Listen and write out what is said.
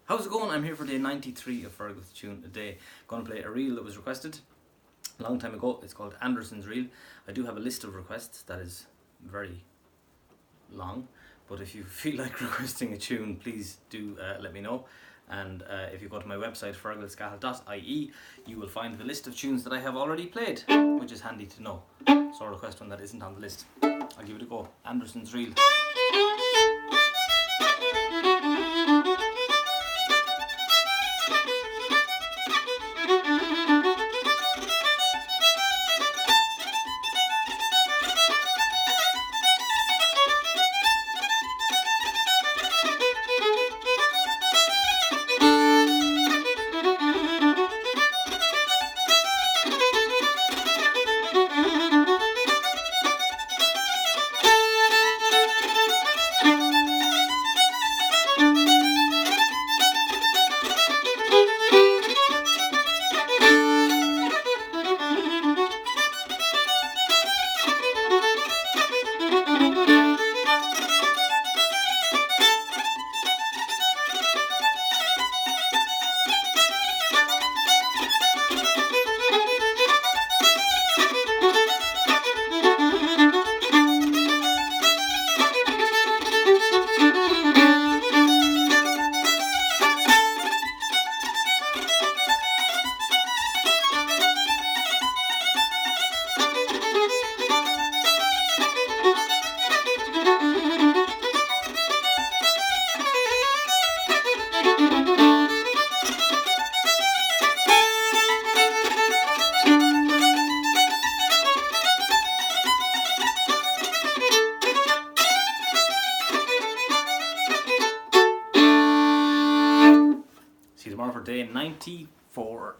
How's it going? I'm here for day 93 of Fergal's Tune a Day. Going to play a reel that was requested a long time ago. It's called Anderson's Reel. I do have a list of requests that is very long, but if you feel like requesting a tune, please do let me know. And if you go to my website fergalscahill.ie, you will find the list of tunes that I have already played, which is handy to know. So request one that isn't on the list. I'll give it a go. Anderson's Reel. See you tomorrow for day 94.